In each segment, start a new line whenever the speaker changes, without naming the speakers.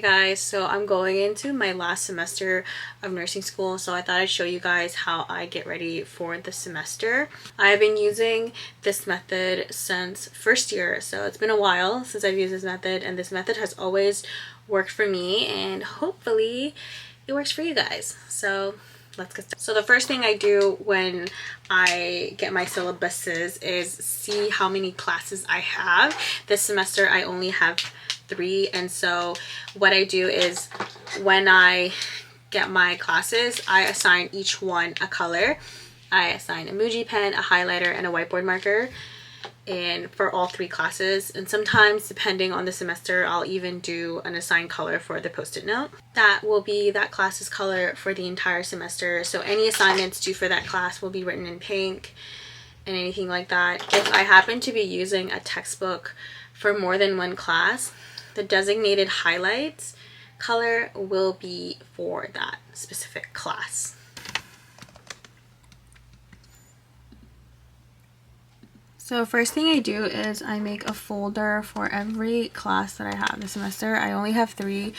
Hey guys, so I'm going into my last semester of nursing school, so I thought I'd show you guys how I get ready for the semester. I've been using this method since first year, so it's been a while since I've used this method, and this method has always worked for me, and hopefully it works for you guys. So let's get started. So the first thing I do when I get my syllabuses is see how many classes I have. This semester I only have 3, and so what I do is when I get my classes, I assign each one a color. I assign a emoji pen, a highlighter, and a whiteboard marker, and for all 3 classes. And sometimes, depending on the semester, I'll even do an assigned color for the post-it note. That will be that class's color for the entire semester, so any assignments due for that class will be written in pink and anything like that. If I happen to be using a textbook for more than one class, the designated highlights color will be for that specific class. So first thing I do is I make a folder for every class that I have this semester. I only have 3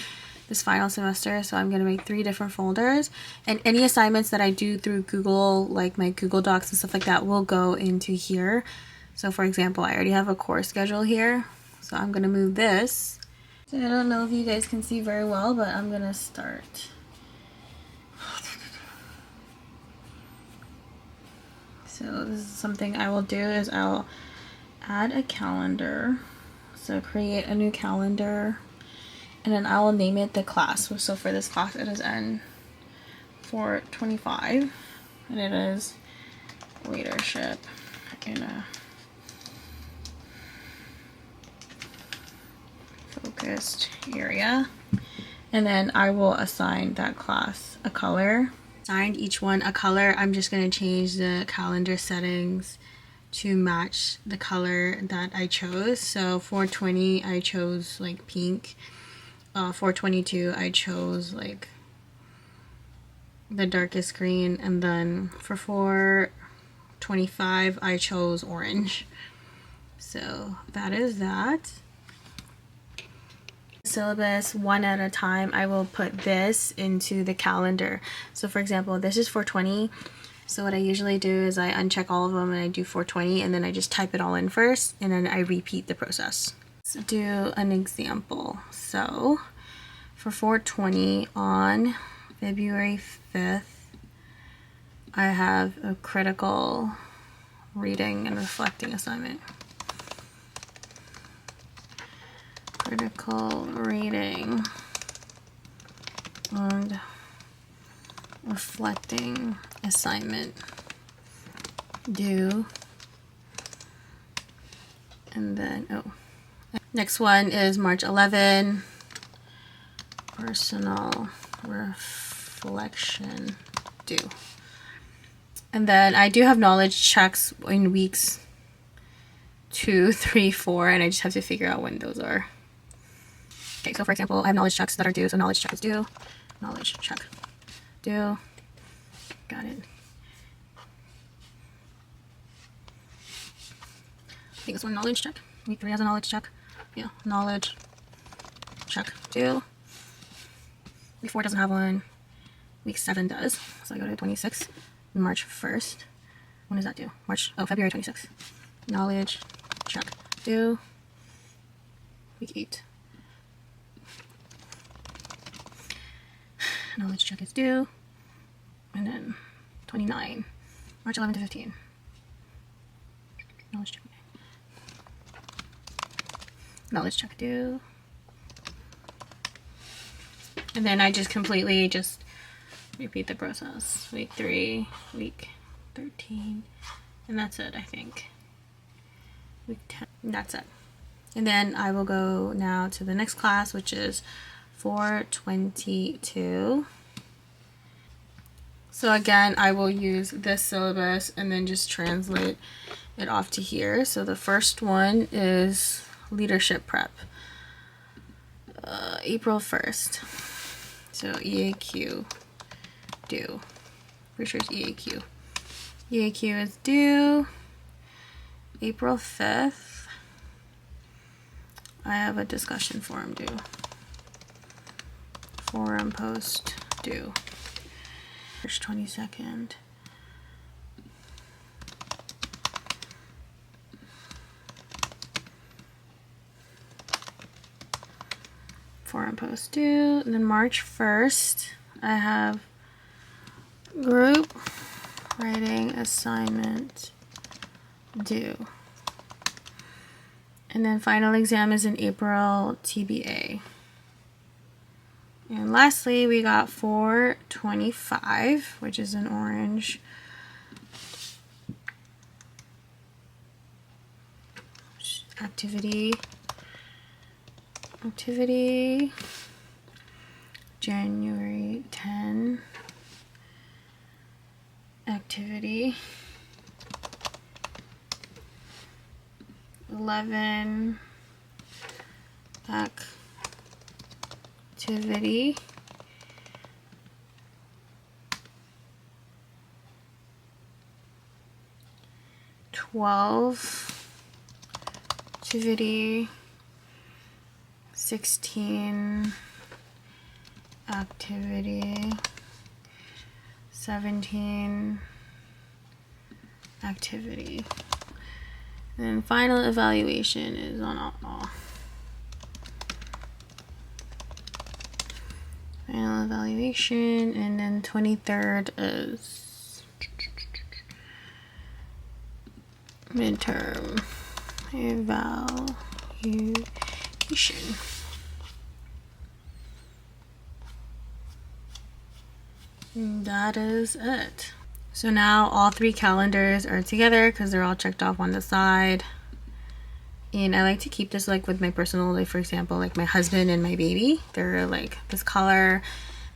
this final semester, so I'm going to make 3 different folders, and any assignments that I do through Google, like my Google Docs and stuff like that, will go into here. So for example, I already have a course schedule here, so I'm going to move this. So I don't know if you guys can see very well, but I'm going to start. So this is something I will do is I'll add a calendar. So create a new calendar, and then I will name it the class. So for this class it is N425, and it is leadership in a focused area. And then I will assign that class a color. Assigned each one a color. I'm just going to change the calendar settings to match the color that I chose. So 420 I chose like pink. 422 I chose like the darkest green, and then for 425 I chose orange. So that is that. Syllabus one at a time, I will put this into the calendar. So for example, this is 420. So what I usually do is I uncheck all of them and I do 420, and then I just type it all in first, and then I repeat the process. Let's do an example. So for 420 on February 5th, I have a critical reading and reflecting assignment. Critical reading and reflecting assignment due. And then next one is March 11, personal reflection due. And then I do have knowledge checks in weeks 2, 3, 4, and I just have to figure out when those are. Okay, so for example, I have knowledge checks that are due, so knowledge check is due, knowledge check due, got it. I think this one, knowledge check. Week 3 has a knowledge check. Yeah, knowledge check due. Week 4 doesn't have one. Week 7 does. So I go to 26, March 1st. When is that due? February 26th. Knowledge check due. Week 8. Knowledge check is due. And then 29, March 11 to 15. Knowledge check. Knowledge check due. And then I just completely just repeat the process. Week 3, week 13, and that's it, I think. Week 10, that's it. And then I will go now to the next class, which is 422. So again, I will use this syllabus and then just translate it off to here. So the first one is leadership prep, April 1st. So EAQ due. Pretty sure it's EAQ. EAQ is due April 5th. I have a discussion forum due forum post due. March 22nd. Forum post due. And then March 1st, I have group writing assignment due. And then final exam is in April, TBA. And lastly, we got 4/25, which is an orange. Activity. January 10. Activity. 11. Activity. 12. Activity. 16. Activity. 17. Activity. And then final evaluation is on all. Final evaluation, and then 23rd is midterm evaluation. And that is it. So now all 3 calendars are together because they're all checked off on the side. And I like to keep this like with my personal, like for example, like my husband and my baby. They're like this color.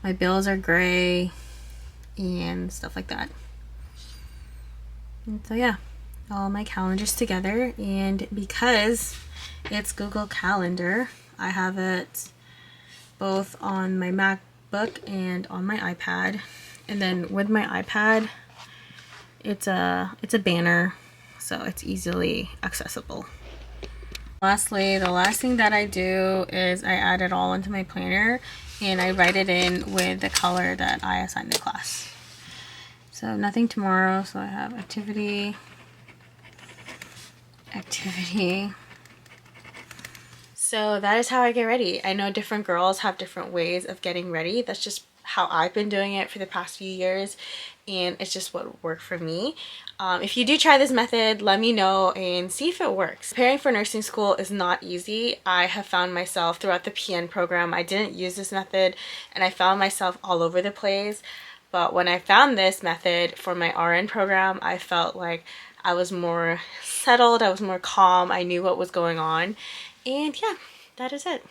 My bills are gray and stuff like that. And so yeah, all my calendars together. And because it's Google Calendar, I have it both on my MacBook and on my iPad. And then with my iPad, it's a banner, so it's easily accessible. Lastly, the last thing that I do is I add it all into my planner and I write it in with the color that I assigned the class. So nothing tomorrow, so I have activity. So that is how I get ready. I know different girls have different ways of getting ready. That's just how I've been doing it for the past few years, and it's just what worked for me. If you do try this method, let me know and see if it works. Preparing for nursing school is not easy. I have found myself throughout the PN program, I didn't use this method and I found myself all over the place. But when I found this method for my RN program, I felt like I was more settled, I was more calm, I knew what was going on. And yeah, that is it.